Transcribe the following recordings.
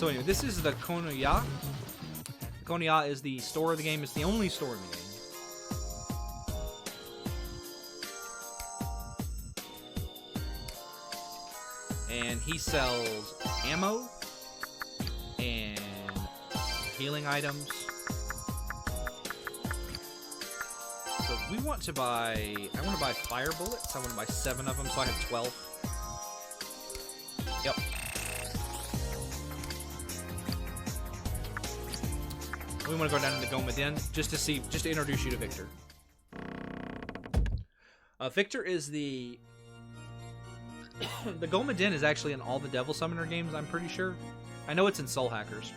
So anyway, this is the Konoya. The Konoya is the store of the game. It's the only store in the game. And he sells ammo and healing items. So we want to buy, I want to buy fire bullets. I want to buy 7 of them, so I have 12. Yep. We want to go down to the Goma Den just to introduce you to Victor. Victor is the Goma Den is actually in all the Devil Summoner games, I'm pretty sure. I know it's in Soul Hackers.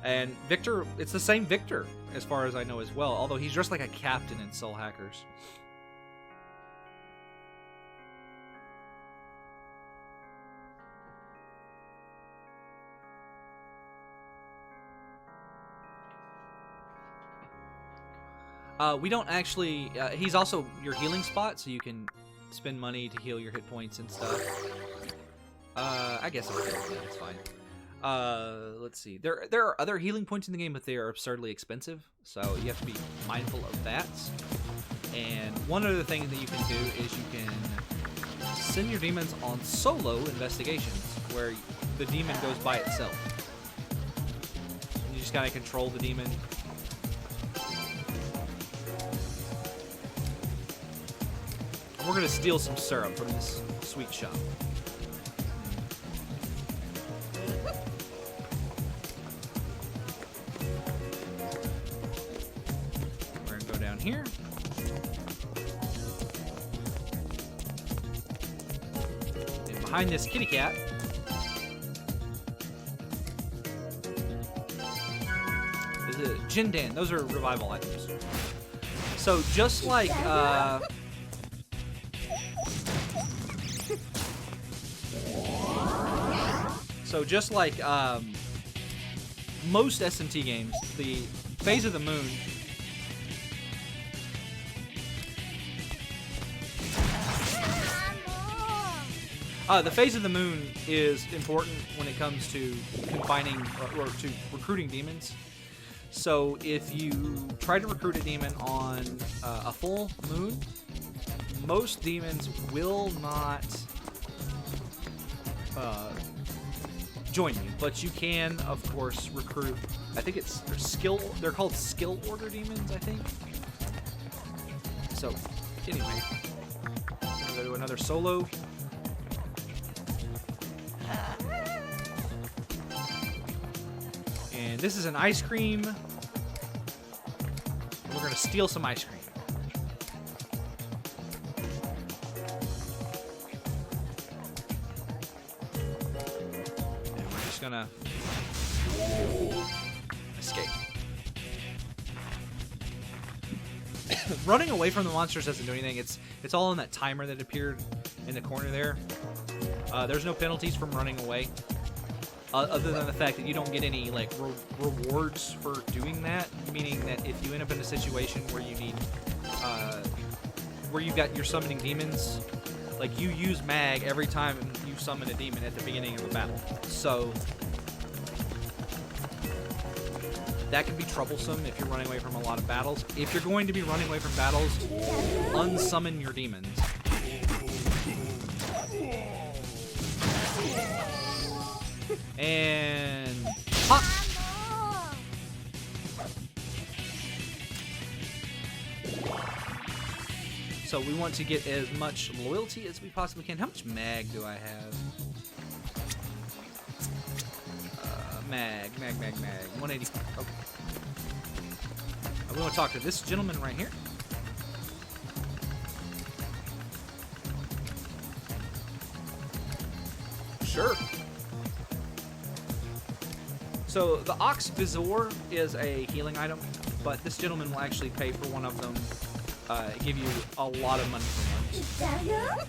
And Victor, it's the same Victor, as far as I know as well, although he's dressed like a captain in Soul Hackers. We don't actually... he's also your healing spot, so you can spend money to heal your hit points and stuff. I guess I'll do that. It's fine. Let's see. There are other healing points in the game, but they are absurdly expensive, so you have to be mindful of that. And one other thing that you can do is you can send your demons on solo investigations, where the demon goes by itself. And you just gotta control the demon. And we're gonna steal some syrup from this sweet shop. Here. And behind this kitty cat is a Jindan. Those are revival items. So just like most SMT games, the phase of the moon the phase of the moon is important when it comes to confining or to recruiting demons. So if you try to recruit a demon on a full moon, most demons will not join you. But you can, of course, recruit. I think they're called skill order demons, I think. So anyway, I'm gonna go to another solo. And this is an ice cream. We're going to steal some ice cream. And we're just going to escape. Running away from the monsters doesn't do anything. It's all in that timer that appeared in the corner there. There's no penalties from running away. Other than the fact that you don't get any like rewards for doing that, meaning that if you end up in a situation where you need, where you're summoning demons, like you use mag every time you summon a demon at the beginning of a battle. So that can be troublesome if you're running away from a lot of battles. If you're going to be running away from battles, unsummon your demons. And pop. So we want to get as much loyalty as we possibly can. How much mag do I have? Mag. 180. Okay. We want to talk to this gentleman right here. Sure. So the Ox Visor is a healing item, but this gentleman will actually pay for one of them, give you a lot of money for one.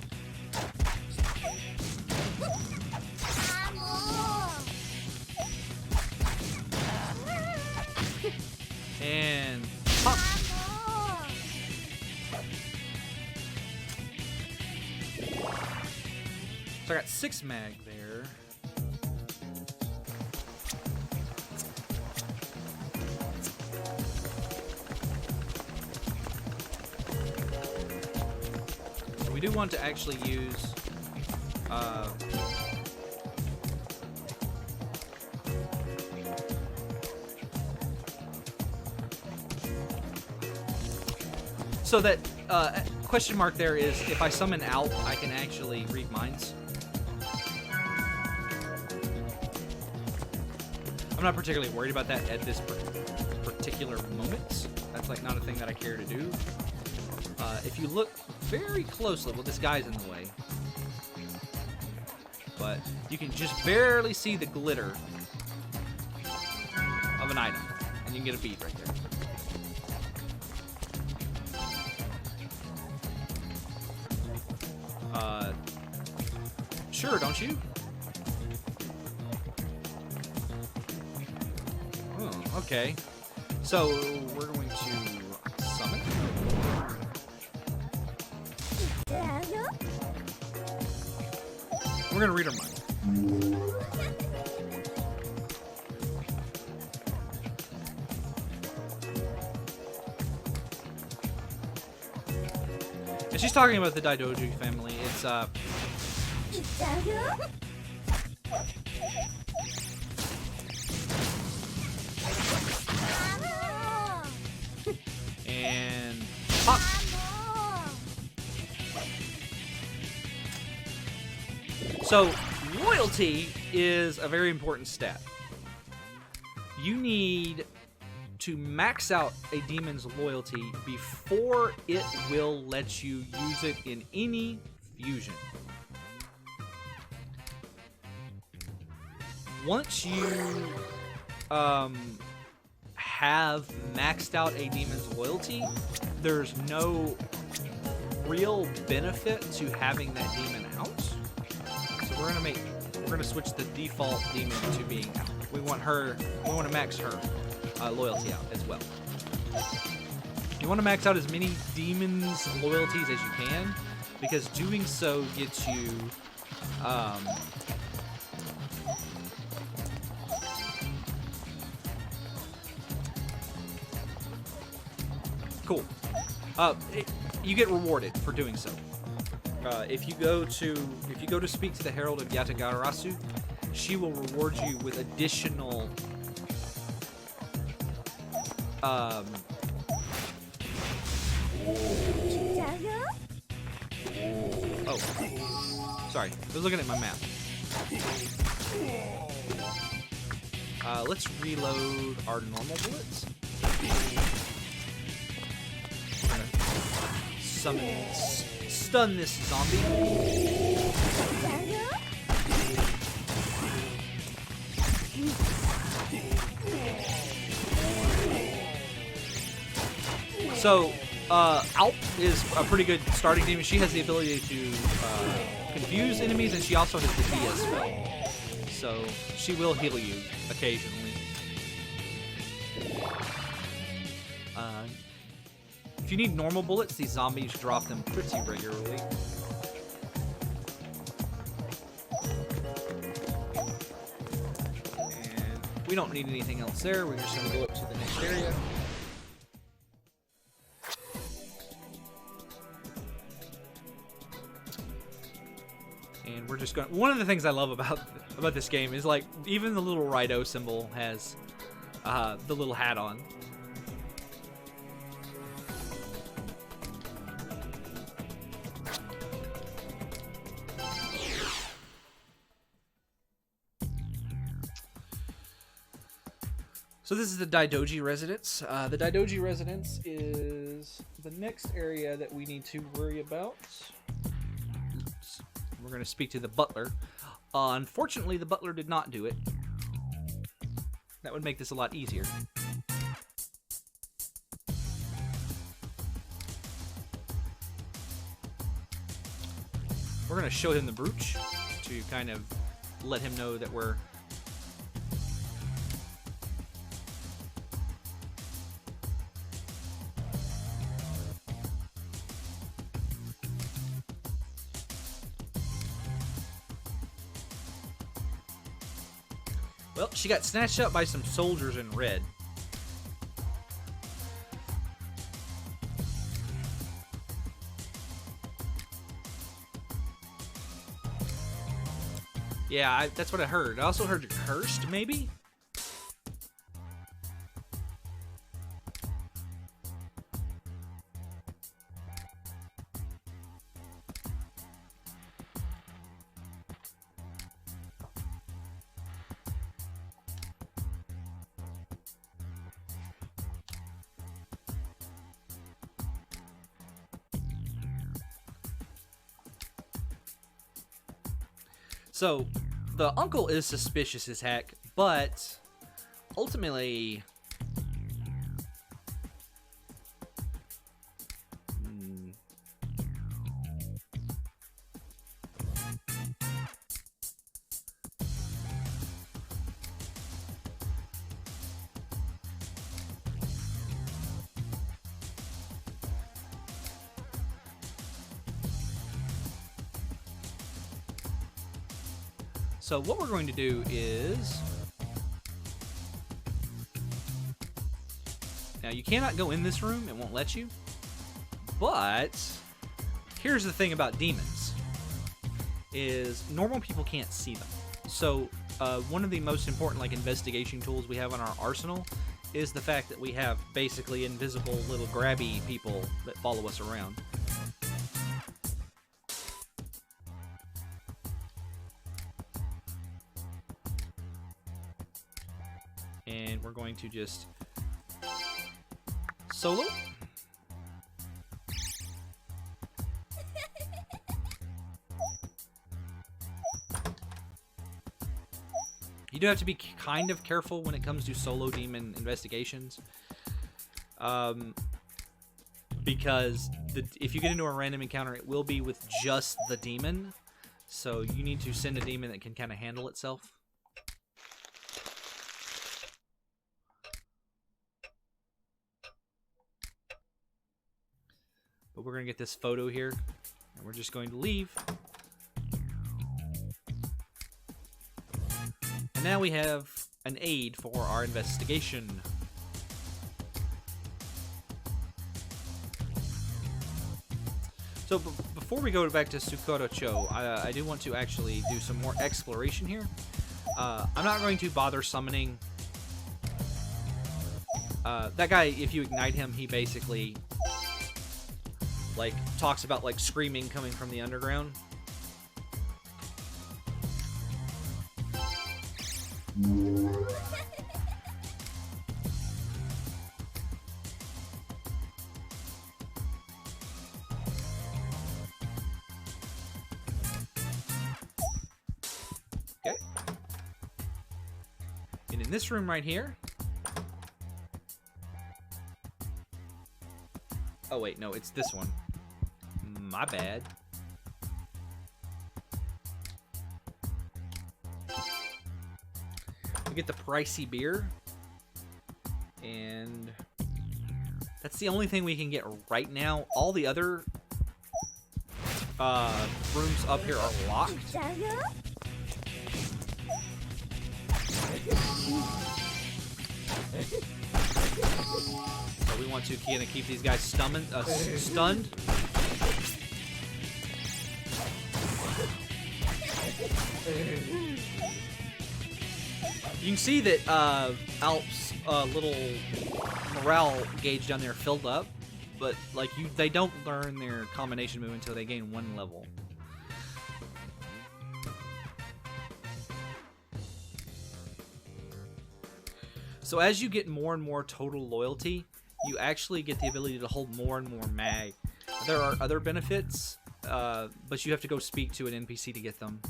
And pop. So I got 6 mag there. do want to actually use so that question mark there is if I summon out, I can actually read minds. I'm not particularly worried about that at this particular moment. That's like not a thing that I care to do. If you look very closely, well, this guy's in the way, but you can just barely see the glitter of an item, and you can get a bead right there. Sure, don't you? Oh, okay. So we're going to summon. We're gonna read her mind. And she's talking about the Daidoji family. It's and pop. So loyalty is a very important stat. You need to max out a demon's loyalty before it will let you use it in any fusion. Once you have maxed out a demon's loyalty, there's no real benefit to having that demon out. So we're gonna switch the default demon to being out. We want to max her loyalty out as well. You want to max out as many demons' loyalties as you can, because doing so gets you cool. You get rewarded for doing so. If you go to speak to the Herald of Yatagarasuru, she will reward you with additional oh, sorry, I was looking at my map. Let's reload our normal bullets. We're gonna stun this zombie. So, Alp is a pretty good starting demon. She has the ability to confuse enemies, and she also has the Dia spell. So, she will heal you occasionally. If you need normal bullets, these zombies drop them pretty regularly. And we don't need anything else there. We're just going to go up to the next area. And we're just going. One of the things I love about this game is like even the little Raidou symbol has the little hat on. So this is the Daidoji Residence. The Daidoji Residence is the next area that we need to worry about. We're going to speak to the butler. Unfortunately, the butler did not do it. That would make this a lot easier. We're going to show him the brooch to kind of let him know that we're... Well, she got snatched up by some soldiers in red. Yeah, that's what I heard. I also heard you're cursed, maybe? So, the uncle is suspicious as heck, but ultimately... So what we're going to do is... Now, you cannot go in this room. It won't let you. But here's the thing about demons. Is normal people can't see them. So one of the most important like investigation tools we have in our arsenal is the fact that we have basically invisible little grabby people that follow us around. And we're going to just solo. You do have to be kind of careful when it comes to solo demon investigations. Because if you get into a random encounter, it will be with just the demon. So you need to send a demon that can kind of handle itself. But we're going to get this photo here, and we're just going to leave. And now we have an aid for our investigation. So before we go back to Tsukuro-cho, I do want to actually do some more exploration here. I'm not going to bother summoning... that guy, if you ignite him, he basically... like, talks about, like, screaming coming from the underground. Okay. And in this room right here... Oh, wait, no, it's this one. My bad. We get the pricey beer. And that's the only thing we can get right now. All the other rooms up here are locked. So we want to kind of keep these guys stunned. You can see that Alp's little morale gauge down there filled up, but like they don't learn their combination move until they gain 1 level. So as you get more and more total loyalty, you actually get the ability to hold more and more mag. There are other benefits, but you have to go speak to an NPC to get them.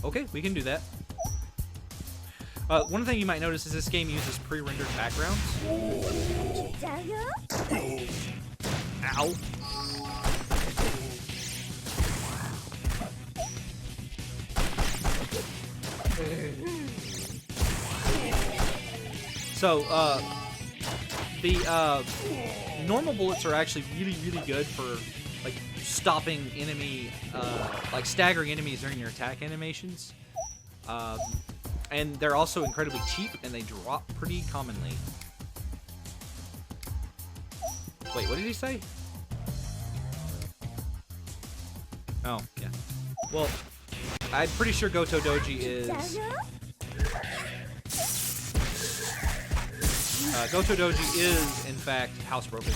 Okay, we can do that. One thing you might notice is this game uses pre-rendered backgrounds. Ow. So, the normal bullets are actually really, really good for like stopping enemy, like staggering enemies during your attack animations. And they're also incredibly cheap, and they drop pretty commonly. Wait, what did he say? Oh, yeah. Well, I'm pretty sure Goto Doji is... Goto Doji is, in fact, housebroken.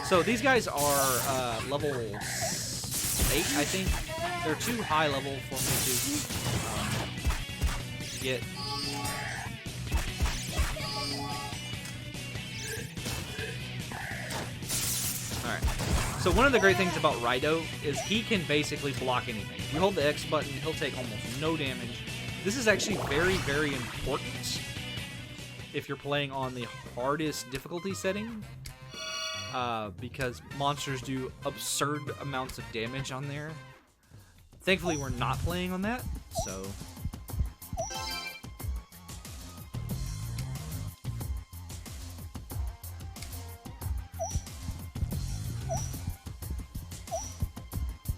So these guys are level 8, I think. They're too high level for me to get... Alright. So one of the great things about Raidou is he can basically block anything. If you hold the X button, he'll take almost no damage. This is actually very, very important if you're playing on the hardest difficulty setting, because monsters do absurd amounts of damage on there. Thankfully, we're not playing on that, so...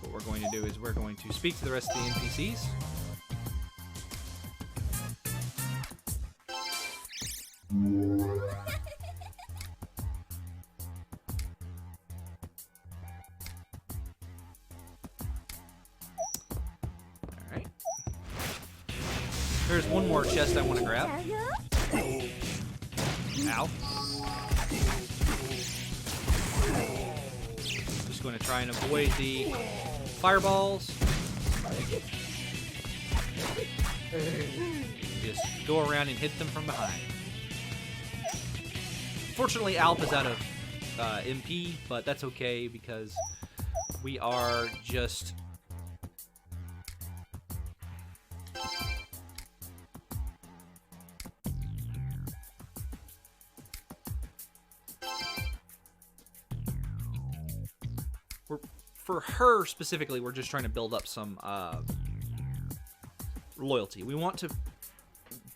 What we're going to do is we're going to speak to the rest of the NPCs. Alright. There's one more chest I want to grab. Ow. Just going to try and avoid the fireballs. Just go around and hit them from behind. Fortunately, Alp is out of MP, but that's okay because we are just... For her specifically, we're just trying to build up some loyalty. We want to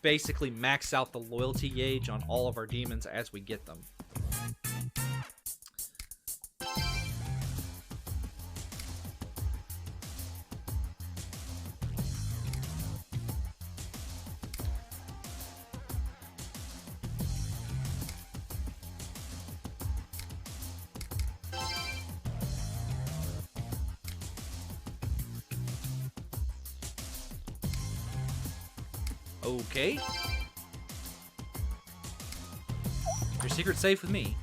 basically max out the loyalty gauge on all of our demons as we get them. Okay. Your secret's safe with me.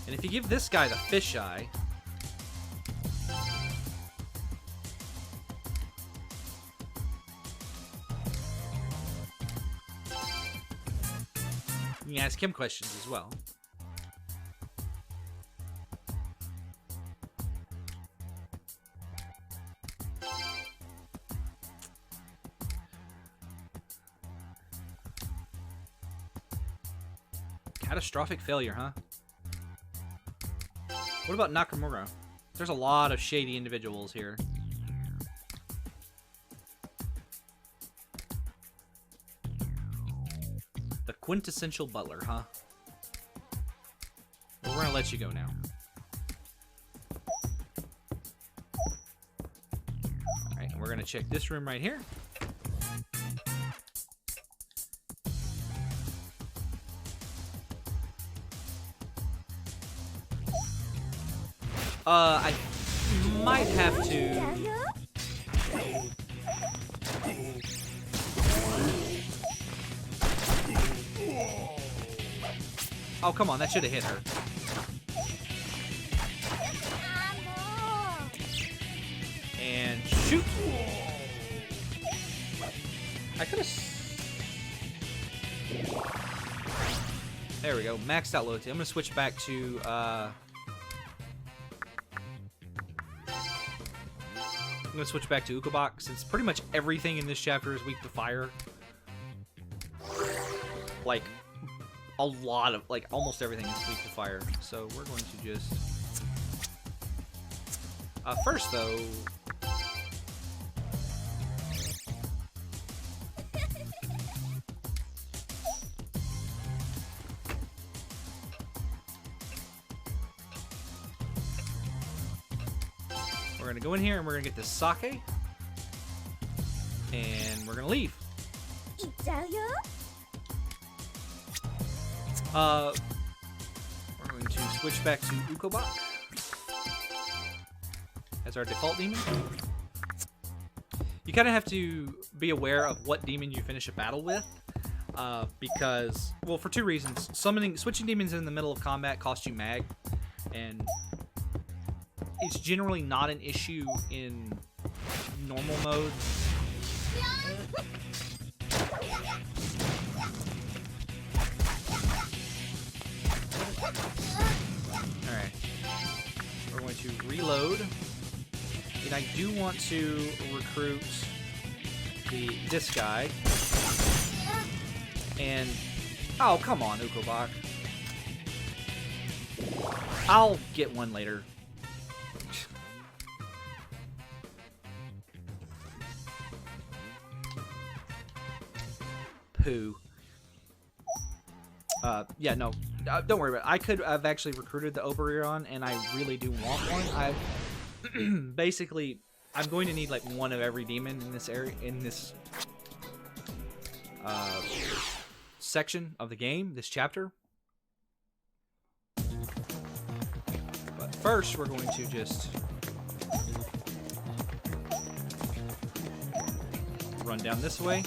And if you give this guy the fisheye... you can ask him questions as well. Catastrophic failure, huh? What about Nakamura? There's a lot of shady individuals here. The quintessential butler, huh? Well, we're gonna let you go now. Alright, and we're gonna check this room right here. I might have to... Oh, come on, that should have hit her. And shoot! I could have... There we go, maxed out loyalty. I'm gonna switch back to, I'm gonna switch back to Ukobak since pretty much everything in this chapter is weak to fire. Like, a lot of, like, almost everything is weak to fire. So we're going to just... first, though... we're gonna go in here and we're gonna get this sake. And we're gonna leave. We're going to switch back to Ukobach as our default demon. You kind of have to be aware of what demon you finish a battle with, because, well, for two reasons. Switching demons in the middle of combat costs you mag, and it's generally not an issue in normal mode. Alright. We're going to reload. And I do want to recruit this guy. And... oh, come on, Ukobach. I'll get one later. Poo. Yeah, no. Don't worry about it. I could have actually recruited the Oberon, and I really do want one. Basically, I'm going to need like one of every demon in this area, in this section of the game, this chapter. But first, we're going to just run down this way.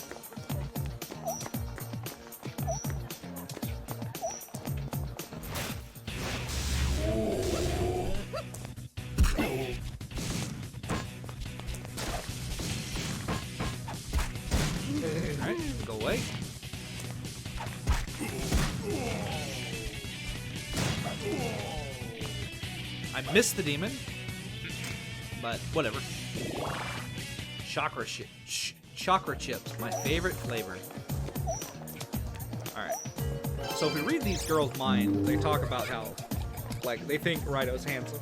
Alright, go away. I missed the demon, but whatever. Chakra chips, my favorite flavor. Alright. So if we read these girls' minds, they talk about how, like, they think Raidou's handsome.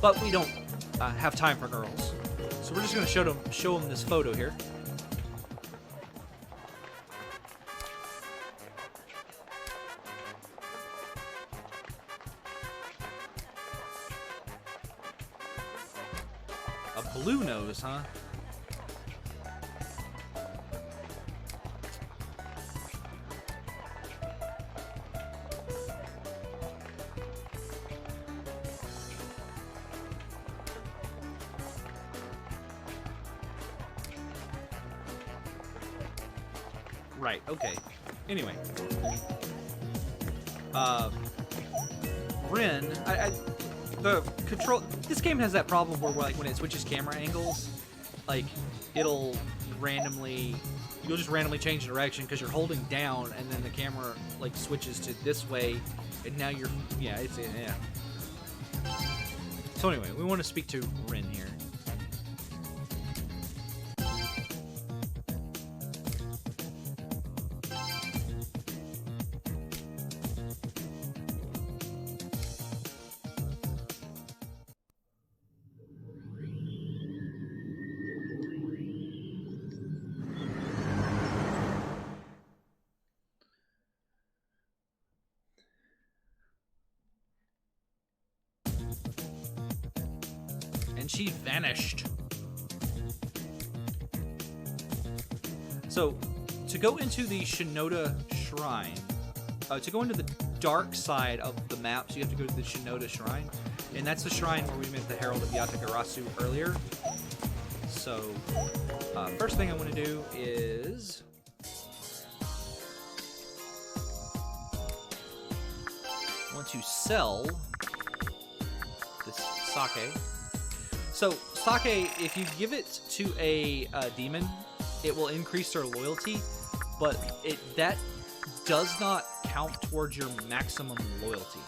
But we don't have time for girls, so we're just going to show them this photo here. A blue nose, huh? Right, okay. Anyway. Rin, the control... This game has that problem where, like, when it switches camera angles, like, it'll randomly... You'll just randomly change direction because you're holding down, and then the camera, like, switches to this way, and now you're... Yeah, yeah. So anyway, we want to speak to Rin here. She vanished. So, to go into the Shinoda Shrine, to go into the dark side of the map, so you have to go to the Shinoda Shrine, and that's the shrine where we met the Herald of Yatagarasuru earlier. So, first thing I want to do is... I want to sell this sake. So, sake, if you give it to a demon, it will increase their loyalty, but that does not count towards your maximum loyalty.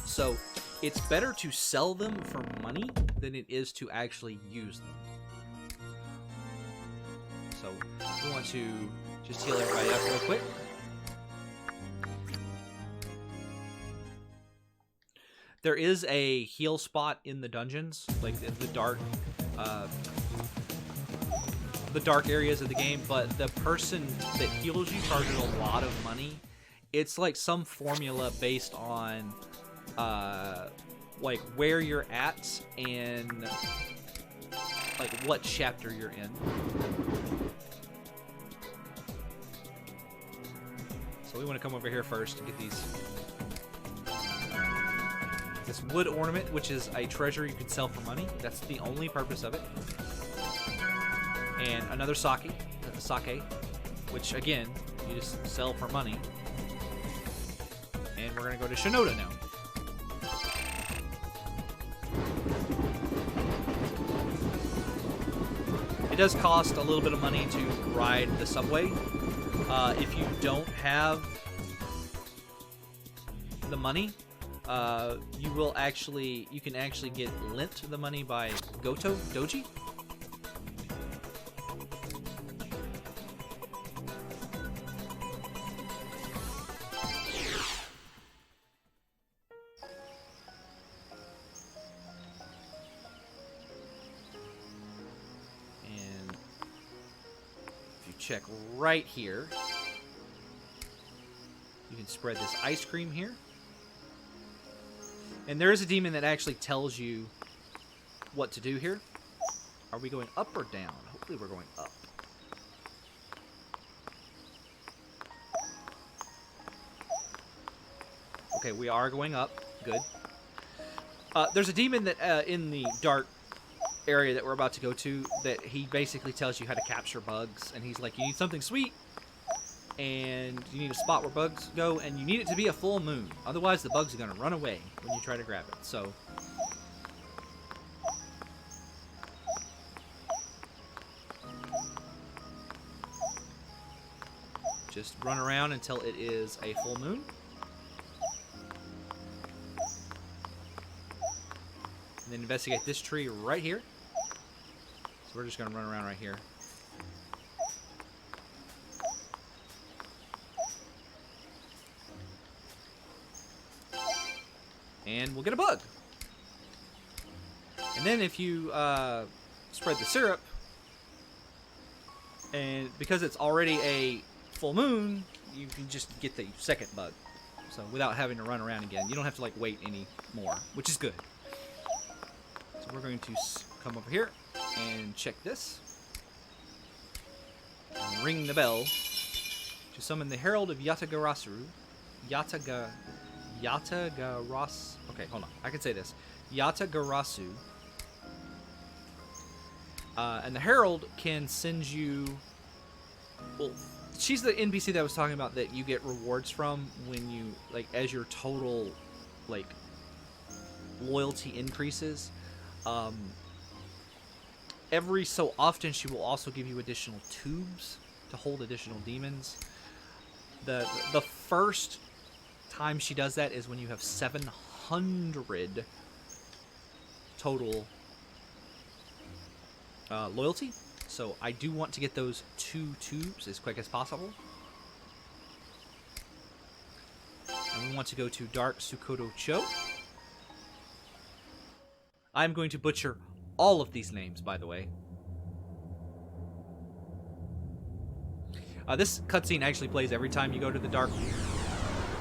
So, it's better to sell them for money than it is to actually use them. So, we want to just heal everybody up real quick. There is a heal spot in the dungeons, like the dark areas of the game, but the person that heals you charges a lot of money. It's like some formula based on like where you're at and like what chapter you're in. So we want to come over here first to get these. This wood ornament, which is a treasure you can sell for money. That's the only purpose of it. And another sake, which again, you just sell for money. And we're gonna go to Shinoda now. It does cost a little bit of money to ride the subway. If you don't have the money, you can actually get lent the money by Doji. Check right here. You can spread this ice cream here. And there is a demon that actually tells you what to do here. Are we going up or down? Hopefully we're going up. Okay, we are going up. Good. There's a demon that in the dark area that we're about to go to that he basically tells you how to capture bugs, and he's like, you need something sweet and you need a spot where bugs go, and you need it to be a full moon, otherwise the bugs are going to run away when you try to grab it. So just run around until it is a full moon. And then investigate this tree right here. So we're just going to run around right here. And we'll get a bug. And then if you spread the syrup, and because it's already a full moon, you can just get the second bug. So without having to run around again. You don't have to like wait any more, which is good. So we're going to come over here and check this. And ring the bell to summon the Herald of Yatagarasuru. Yatagarasu. Okay, hold on. I can say this. Yatagarasu. And the Herald can send you... Well, she's the NPC that I was talking about that you get rewards from when you, like, as your total, like, loyalty increases. Every so often she will also give you additional tubes to hold additional demons. The first time she does that is when you have 700 total loyalty. So I do want to get those 2 tubes as quick as possible. And we want to go to Dark Sukodo Cho. I'm going to butcher all of these names, by the way. This cutscene actually plays every time you go to the dark,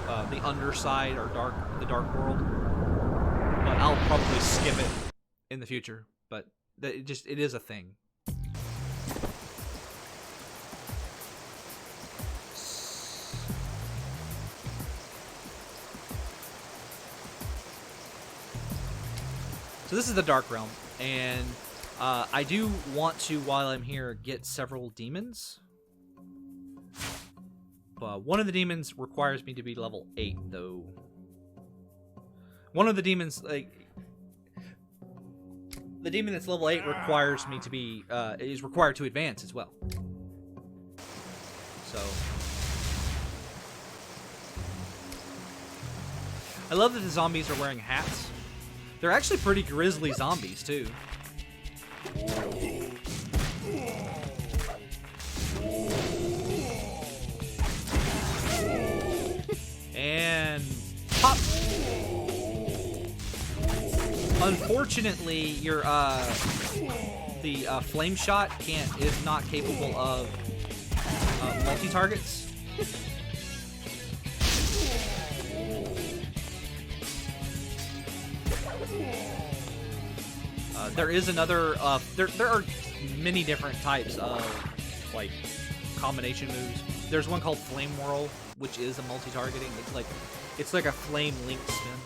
the underside or the dark world. But I'll probably skip it in the future. But it is a thing. So this is the Dark Realm, and I do want to, while I'm here, get several demons. But one of the demons requires me to be level 8, though. One of the demons, like... The demon that's level 8 requires me to be, is required to advance as well. So... I love that the zombies are wearing hats. They're actually pretty grisly zombies, too. And pop. Unfortunately, your the flame shot is not capable of multi-targets. There is another. There are many different types of like combination moves. There's one called Flame Whirl, which is a multi-targeting. It's like a flame link spin.